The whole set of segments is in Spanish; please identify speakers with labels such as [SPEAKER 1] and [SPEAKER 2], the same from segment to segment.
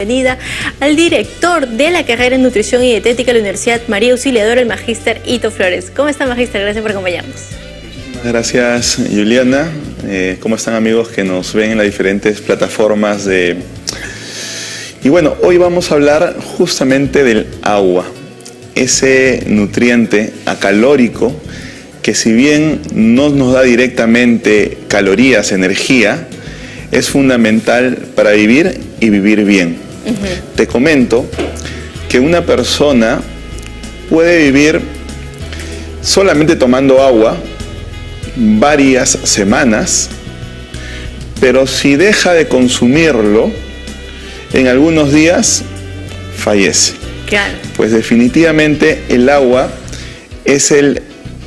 [SPEAKER 1] Bienvenida al director de la carrera en Nutrición y Dietética de la Universidad María Auxiliadora, el Magíster Ito Flores. ¿Cómo está, Magíster? Gracias por acompañarnos.
[SPEAKER 2] Muchísimas gracias, Juliana. ¿Cómo están, amigos que nos ven en las diferentes plataformas de... Y bueno, hoy vamos a hablar justamente del agua, ese nutriente acalórico que, si bien no nos da directamente calorías, energía, es fundamental para vivir y vivir bien. Te comento que una persona puede vivir solamente tomando agua varias semanas, pero si deja de consumirlo, en algunos días fallece.
[SPEAKER 1] Claro.
[SPEAKER 2] Pues definitivamente el agua es el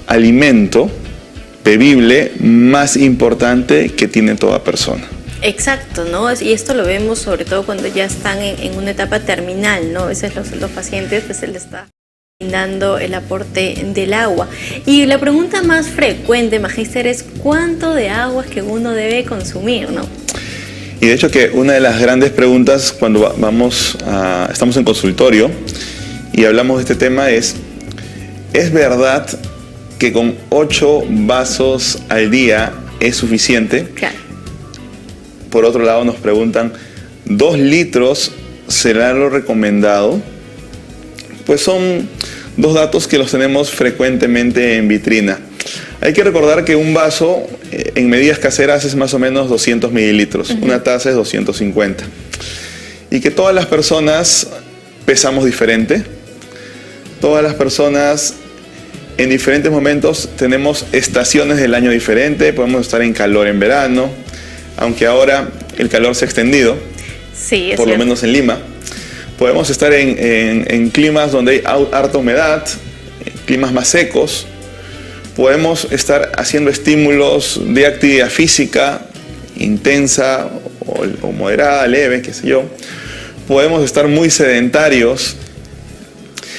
[SPEAKER 2] alimento bebible más importante que tiene toda persona.
[SPEAKER 1] Exacto, ¿no? Y esto lo vemos sobre todo cuando ya están en una etapa terminal, ¿no? A veces los pacientes pues, se les está brindando el aporte del agua. Y la pregunta más frecuente, Magíster, es ¿cuánto de agua es que uno debe consumir, no?
[SPEAKER 2] Y de hecho que una de las grandes preguntas cuando estamos en consultorio y hablamos de este tema es verdad que con 8 vasos al día es suficiente?
[SPEAKER 1] Claro.
[SPEAKER 2] Por otro lado nos preguntan, ¿2 litros será lo recomendado? Pues son 2 datos que los tenemos frecuentemente en vitrina. Hay que recordar que un vaso en medidas caseras es más o menos 200 mililitros, una taza es 250. Y que todas las personas pesamos diferente, todas las personas en diferentes momentos tenemos estaciones del año diferente, podemos estar en calor en verano, aunque ahora el calor se ha extendido,
[SPEAKER 1] sí,
[SPEAKER 2] por lo menos en Lima. Podemos estar en climas donde hay harta humedad, climas más secos. Podemos estar haciendo estímulos de actividad física intensa o moderada, leve, qué sé yo. Podemos estar muy sedentarios.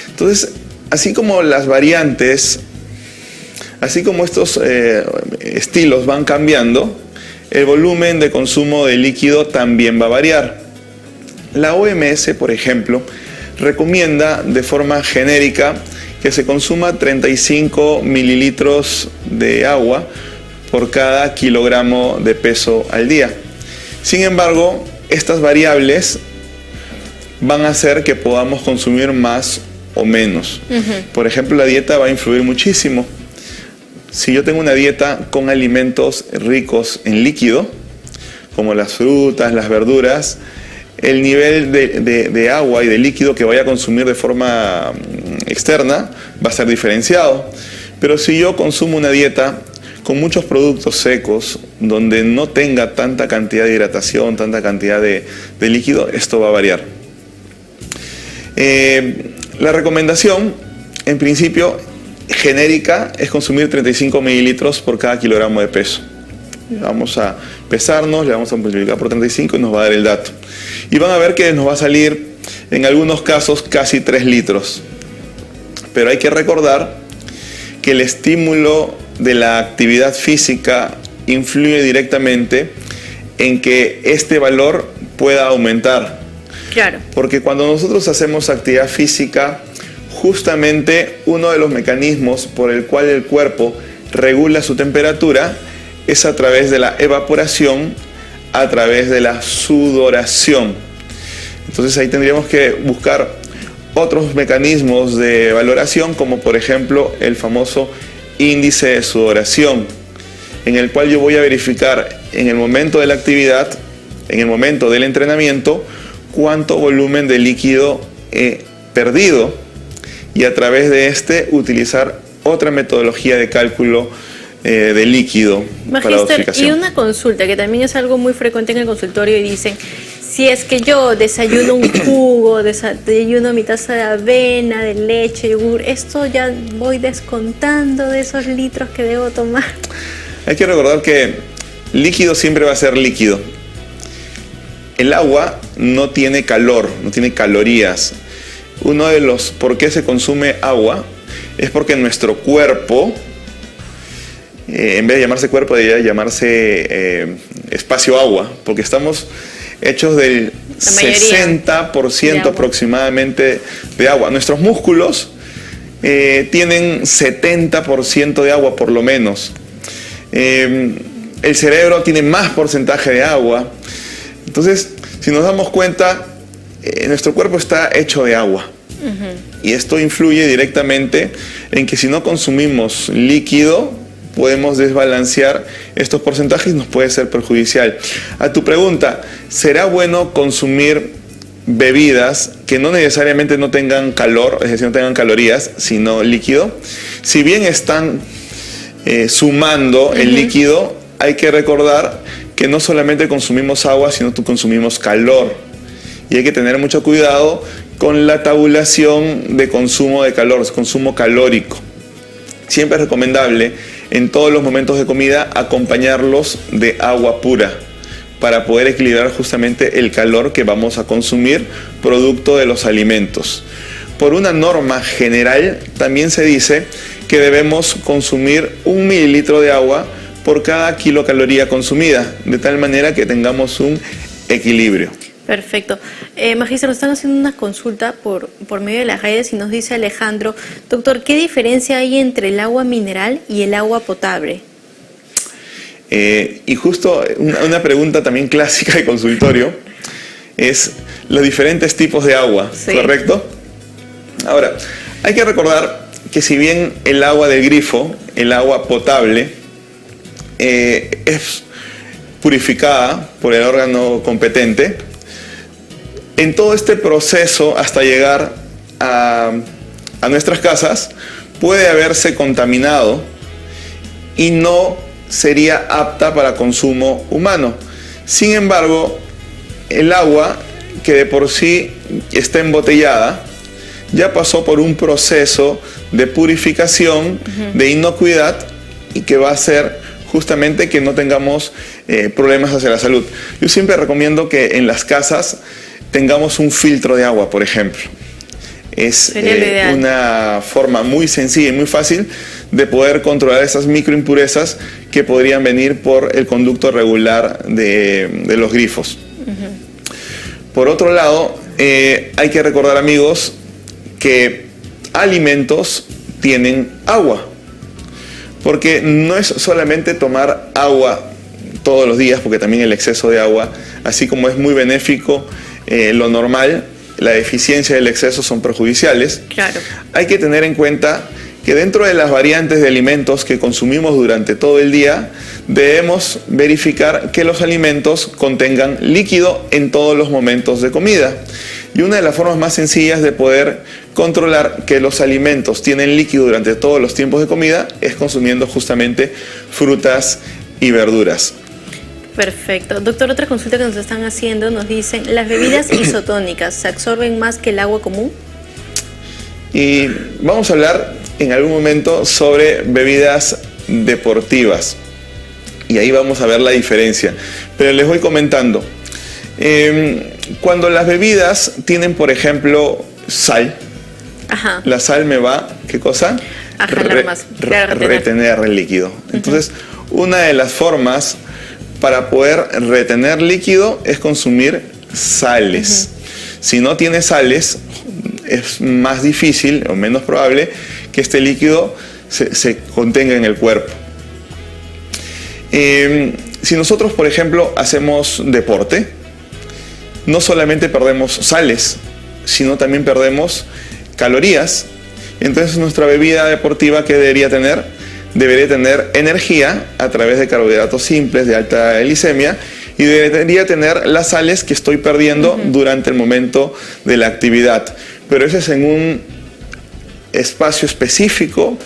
[SPEAKER 2] Entonces, así como las variantes, así como estos estilos van cambiando, el volumen de consumo de líquido también va a variar. La OMS, por ejemplo, recomienda de forma genérica que se consuma 35 mililitros de agua por cada kilogramo de peso al día. Sin embargo, estas variables van a hacer que podamos consumir más o menos. Por ejemplo, la dieta va a influir muchísimo. Si yo tengo una dieta con alimentos ricos en líquido, como las frutas, las verduras, el nivel de agua y de líquido que vaya a consumir de forma externa va a ser diferenciado. Pero si yo consumo una dieta con muchos productos secos, donde no tenga tanta cantidad de hidratación, tanta cantidad de líquido, esto va a variar. La recomendación, en principio, genérica es consumir 35 mililitros por cada kilogramo de peso. Vamos a pesarnos, le vamos a multiplicar por 35 y nos va a dar el dato. Y van a ver que nos va a salir, en algunos casos, casi 3 litros. Pero hay que recordar que el estímulo de la actividad física influye directamente en que este valor pueda aumentar.
[SPEAKER 1] Claro.
[SPEAKER 2] Porque cuando nosotros hacemos actividad física, justamente uno de los mecanismos por el cual el cuerpo regula su temperatura es a través de la evaporación, a través de la sudoración. Entonces ahí tendríamos que buscar otros mecanismos de valoración, como por ejemplo el famoso índice de sudoración, en el cual yo voy a verificar en el momento de la actividad, en el momento del entrenamiento, cuánto volumen de líquido he perdido, y a través de utilizar otra metodología de cálculo de líquido.
[SPEAKER 1] Magíster,
[SPEAKER 2] para dosificación.
[SPEAKER 1] y una consulta que también es algo muy frecuente en el consultorio, y dicen, si es que yo desayuno un jugo, desayuno mi taza de avena, de leche, yogur, ¿esto ya voy descontando de esos litros que debo tomar?
[SPEAKER 2] Hay que recordar que líquido siempre va a ser líquido. El agua no tiene calor, no tiene calorías. Uno de los por qué se consume agua es porque nuestro cuerpo, en vez de llamarse cuerpo, debería llamarse espacio agua, porque estamos hechos del 60% aproximadamente de agua. Nuestros músculos tienen 70% de agua por lo menos. El cerebro tiene más porcentaje de agua. Entonces, si nos damos cuenta, nuestro cuerpo está hecho de agua. Y esto influye directamente en que si no consumimos líquido, podemos desbalancear estos porcentajes y nos puede ser perjudicial. A tu pregunta, ¿será bueno consumir bebidas que no necesariamente no tengan calor, es decir, no tengan calorías, sino líquido? Si bien están sumando el líquido, hay que recordar que no solamente consumimos agua, sino que consumimos calor. Y hay que tener mucho cuidado con la tabulación de consumo de calor, consumo calórico. Siempre es recomendable en todos los momentos de comida acompañarlos de agua pura para poder equilibrar justamente el calor que vamos a consumir producto de los alimentos. Por una norma general también se dice que debemos consumir 1 mililitro de agua por cada kilocaloría consumida, de tal manera que tengamos un equilibrio.
[SPEAKER 1] Perfecto. Magíster, nos están haciendo una consulta por medio de las redes y nos dice Alejandro, doctor, ¿qué diferencia hay entre el agua mineral y el agua potable?
[SPEAKER 2] Y justo una pregunta también clásica de consultorio es los diferentes tipos de agua, sí, ¿correcto? Ahora, hay que recordar que si bien el agua del grifo, el agua potable, es purificada por el órgano competente, en todo este proceso hasta llegar a nuestras casas puede haberse contaminado y no sería apta para consumo humano. Sin embargo, el agua que de por sí está embotellada ya pasó por un proceso de purificación, de inocuidad, y que va a hacer justamente que no tengamos problemas hacia la salud. Yo siempre recomiendo que en las casas tengamos un filtro de agua, por ejemplo. Es una forma muy sencilla y muy fácil de poder controlar esas microimpurezas que podrían venir por el conducto regular de los grifos. Por otro lado, hay que recordar, amigos, que alimentos tienen agua. Porque no es solamente tomar agua todos los días, porque también el exceso de agua, así como es muy benéfico, lo normal, la deficiencia y el exceso son perjudiciales.
[SPEAKER 1] Claro.
[SPEAKER 2] Hay que tener en cuenta que dentro de las variantes de alimentos que consumimos durante todo el día, debemos verificar que los alimentos contengan líquido en todos los momentos de comida. Y una de las formas más sencillas de poder controlar que los alimentos tienen líquido durante todos los tiempos de comida es consumiendo justamente frutas y verduras.
[SPEAKER 1] Perfecto. Doctor, otra consulta que nos están haciendo, nos dicen, ¿las bebidas isotónicas se absorben más que el agua común?
[SPEAKER 2] Y vamos a hablar en algún momento sobre bebidas deportivas. Y ahí vamos a ver la diferencia. Pero les voy comentando. Cuando las bebidas tienen, por ejemplo, sal, la sal me va, ¿qué cosa?
[SPEAKER 1] A jalar más.
[SPEAKER 2] Retener el líquido. Entonces, una de las formas para poder retener líquido es consumir sales. Si no tiene sales, es más difícil o menos probable que este líquido se contenga en el cuerpo. Si nosotros, por ejemplo, hacemos deporte, no solamente perdemos sales, sino también perdemos calorías. Entonces nuestra bebida deportiva, ¿qué debería tener? Debería tener energía a través de carbohidratos simples de alta glicemia y debería tener las sales que estoy perdiendo durante el momento de la actividad. Pero eso es en un espacio específico,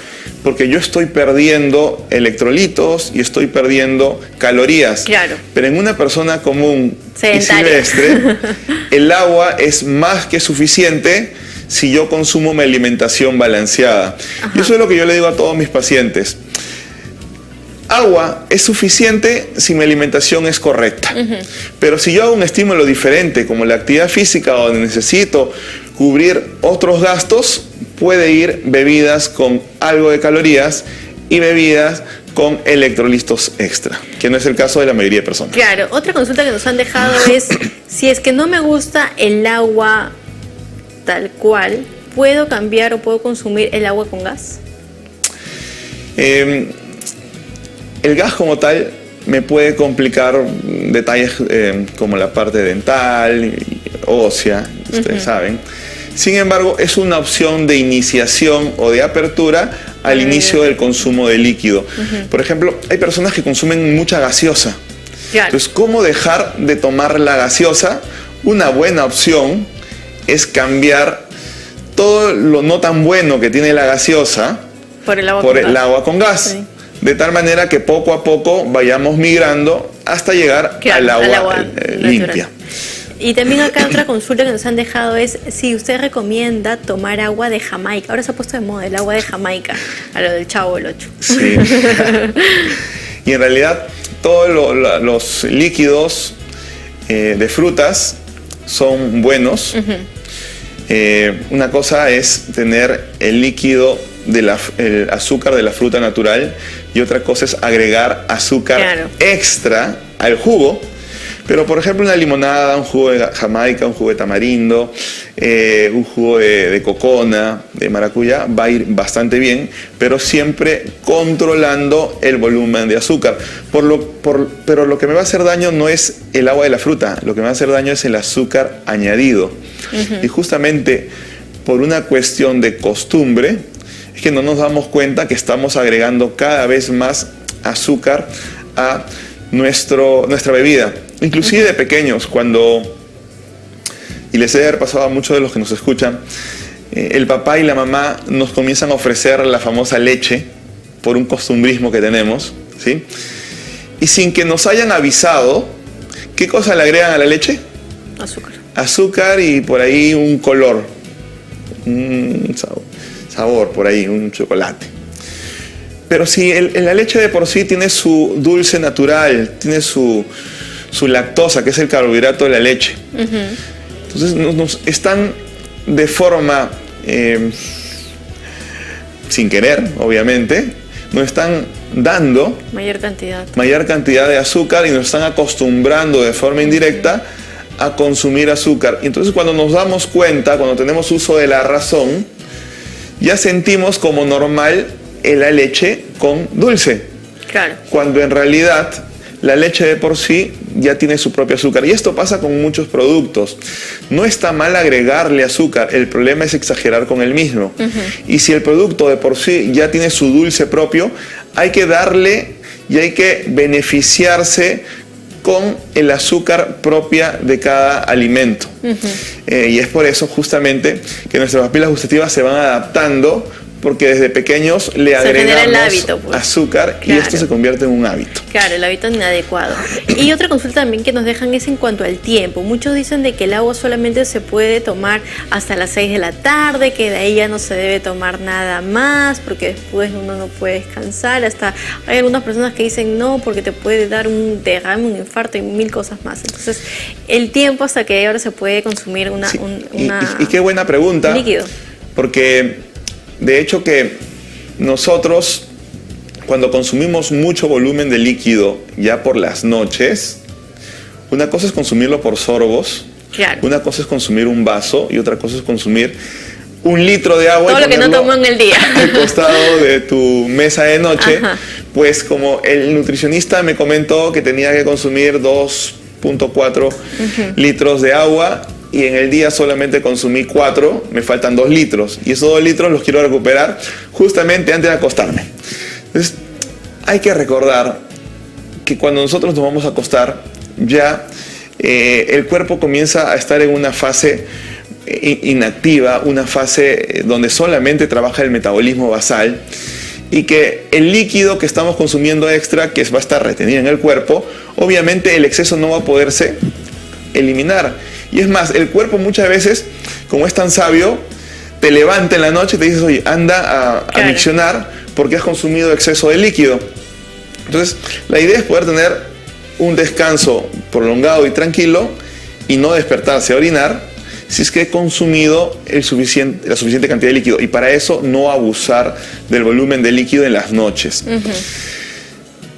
[SPEAKER 2] porque yo estoy perdiendo electrolitos y estoy perdiendo calorías.
[SPEAKER 1] Claro.
[SPEAKER 2] Pero en una persona común y silvestre, el agua es más que suficiente si yo consumo mi alimentación balanceada. Y eso es lo que yo le digo a todos mis pacientes. Agua es suficiente si mi alimentación es correcta. Pero si yo hago un estímulo diferente, como la actividad física, donde necesito cubrir otros gastos, puede ir bebidas con algo de calorías y bebidas con electrolitos extra, que no es el caso de la mayoría de personas.
[SPEAKER 1] Claro, otra consulta que nos han dejado es, si es que no me gusta el agua tal cual, ¿puedo cambiar o puedo consumir el agua con gas?
[SPEAKER 2] El gas como tal me puede complicar detalles como la parte dental, ósea, ustedes saben. Sin embargo, es una opción de iniciación o de apertura al inicio del consumo de líquido. Por ejemplo, hay personas que consumen mucha gaseosa.
[SPEAKER 1] Claro.
[SPEAKER 2] Entonces, ¿cómo dejar de tomar la gaseosa? Una buena opción es cambiar todo lo no tan bueno que tiene la gaseosa
[SPEAKER 1] por el
[SPEAKER 2] agua con gas. Sí. De tal manera que poco a poco vayamos migrando hasta llegar al agua limpia.
[SPEAKER 1] Y también acá otra consulta que nos han dejado es si usted recomienda tomar agua de Jamaica. Ahora se ha puesto de moda el agua de Jamaica, a lo del Chavo del 8.
[SPEAKER 2] Sí. Y en realidad todos los líquidos de frutas son buenos. Una cosa es tener el líquido el azúcar de la fruta natural y otra cosa es agregar azúcar extra al jugo. Pero por ejemplo una limonada, un jugo de Jamaica, un jugo de tamarindo, un jugo de cocona, de maracuyá, va a ir bastante bien, pero siempre controlando el volumen de azúcar. Pero lo que me va a hacer daño no es el agua de la fruta, lo que me va a hacer daño es el azúcar añadido. Y justamente por una cuestión de costumbre, es que no nos damos cuenta que estamos agregando cada vez más azúcar a nuestra bebida. Inclusive de pequeños, y les debe haber pasado a muchos de los que nos escuchan, el papá y la mamá nos comienzan a ofrecer la famosa leche por un costumbrismo que tenemos, ¿sí? Y sin que nos hayan avisado, ¿qué cosa le agregan a la leche?
[SPEAKER 1] Azúcar.
[SPEAKER 2] Azúcar y por ahí un color, un sabor por ahí, un chocolate. Pero si la leche de por sí tiene su dulce natural, tiene su lactosa, que es el carbohidrato de la leche. Entonces nos están de forma, sin querer, obviamente, nos están dando
[SPEAKER 1] mayor
[SPEAKER 2] cantidad de azúcar y nos están acostumbrando de forma indirecta a consumir azúcar. Y entonces cuando nos damos cuenta, cuando tenemos uso de la razón, ya sentimos como normal la leche con dulce.
[SPEAKER 1] Claro.
[SPEAKER 2] Cuando en realidad la leche de por sí ya tiene su propio azúcar. Y esto pasa con muchos productos. No está mal agregarle azúcar, el problema es exagerar con el mismo. Y si el producto de por sí ya tiene su dulce propio, hay que darle y hay que beneficiarse con el azúcar propia de cada alimento. Y es por eso justamente que nuestras papilas gustativas se van adaptando, porque desde pequeños le agregamos azúcar y esto se convierte en un hábito.
[SPEAKER 1] Claro, el hábito inadecuado. Y otra consulta también que nos dejan es en cuanto al tiempo. Muchos dicen de que el agua solamente se puede tomar hasta las 6 de la tarde, que de ahí ya no se debe tomar nada más, porque después uno no puede descansar. Hasta hay algunas personas que dicen no, porque te puede dar un derrame, un infarto y mil cosas más. Entonces, el tiempo hasta que ahora se puede consumir
[SPEAKER 2] y qué buena pregunta.
[SPEAKER 1] Líquido.
[SPEAKER 2] Porque de hecho que nosotros cuando consumimos mucho volumen de líquido ya por las noches, una cosa es consumirlo por sorbos, una cosa es consumir un vaso y otra cosa es consumir 1 litro de agua.
[SPEAKER 1] Todo lo que no tomo en el día.
[SPEAKER 2] Al costado de tu mesa de noche, pues como el nutricionista me comentó que tenía que consumir 2.4 litros de agua, y en el día solamente consumí 4, me faltan 2 litros. Y esos 2 litros los quiero recuperar justamente antes de acostarme. Entonces, hay que recordar que cuando nosotros nos vamos a acostar, ya el cuerpo comienza a estar en una fase inactiva, una fase donde solamente trabaja el metabolismo basal, y que el líquido que estamos consumiendo extra, que va a estar retenido en el cuerpo, obviamente el exceso no va a poderse eliminar. Y es más, el cuerpo muchas veces, como es tan sabio, te levanta en la noche y te dices, oye, anda a miccionar porque has consumido exceso de líquido. Entonces, la idea es poder tener un descanso prolongado y tranquilo y no despertarse a orinar si es que he consumido la suficiente cantidad de líquido. Y para eso no abusar del volumen de líquido en las noches.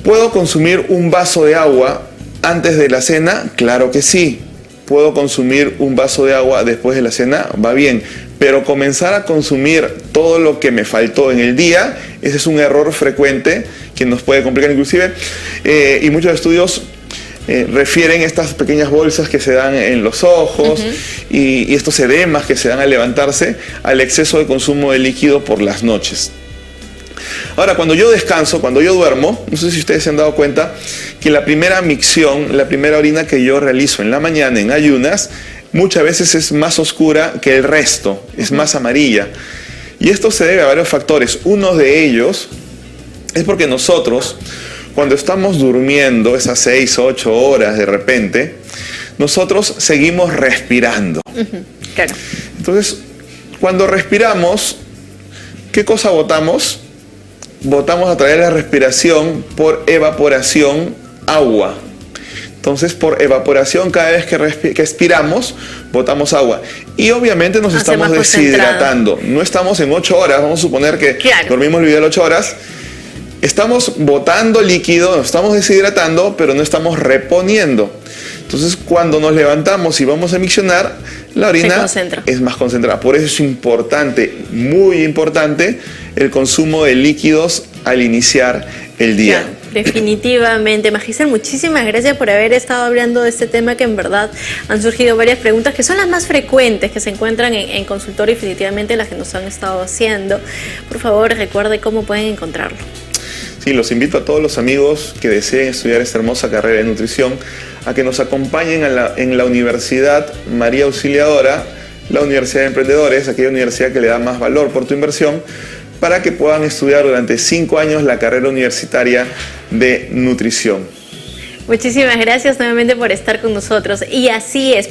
[SPEAKER 2] ¿Puedo consumir un vaso de agua antes de la cena? Claro que sí. ¿Puedo consumir un vaso de agua después de la cena? Va bien. Pero comenzar a consumir todo lo que me faltó en el día, ese es un error frecuente que nos puede complicar inclusive. Y muchos estudios refieren estas pequeñas bolsas que se dan en los ojos y estos edemas que se dan al levantarse al exceso de consumo de líquido por las noches. Ahora, cuando yo descanso, cuando yo duermo, no sé si ustedes se han dado cuenta que la primera micción, la primera orina que yo realizo en la mañana en ayunas, muchas veces es más oscura que el resto, es más amarilla. Y esto se debe a varios factores. Uno de ellos es porque nosotros, cuando estamos durmiendo esas 6 o 8 horas de repente, nosotros seguimos respirando.
[SPEAKER 1] Claro.
[SPEAKER 2] Entonces, cuando respiramos, ¿qué cosa botamos? Botamos a través de la respiración por evaporación agua. Entonces, por evaporación, cada vez que expiramos, botamos agua. Y obviamente nos estamos deshidratando. No estamos en 8 horas, vamos a suponer que dormimos el ideal 8 horas. Estamos botando líquido, nos estamos deshidratando, pero no estamos reponiendo. Entonces, cuando nos levantamos y vamos a miccionar, la orina es más concentrada. Por eso es importante, muy importante, el consumo de líquidos al iniciar el día.
[SPEAKER 1] Claro. Definitivamente. Magíster, muchísimas gracias por haber estado hablando de este tema, que en verdad han surgido varias preguntas que son las más frecuentes que se encuentran en consultorio, y definitivamente las que nos han estado haciendo. Por favor, recuerde cómo pueden encontrarlo.
[SPEAKER 2] Sí, los invito a todos los amigos que deseen estudiar esta hermosa carrera de nutrición a que nos acompañen en la Universidad María Auxiliadora, la Universidad de Emprendedores, aquella universidad que le da más valor por tu inversión, para que puedan estudiar durante 5 años la carrera universitaria de nutrición.
[SPEAKER 1] Muchísimas gracias nuevamente por estar con nosotros. Y así es.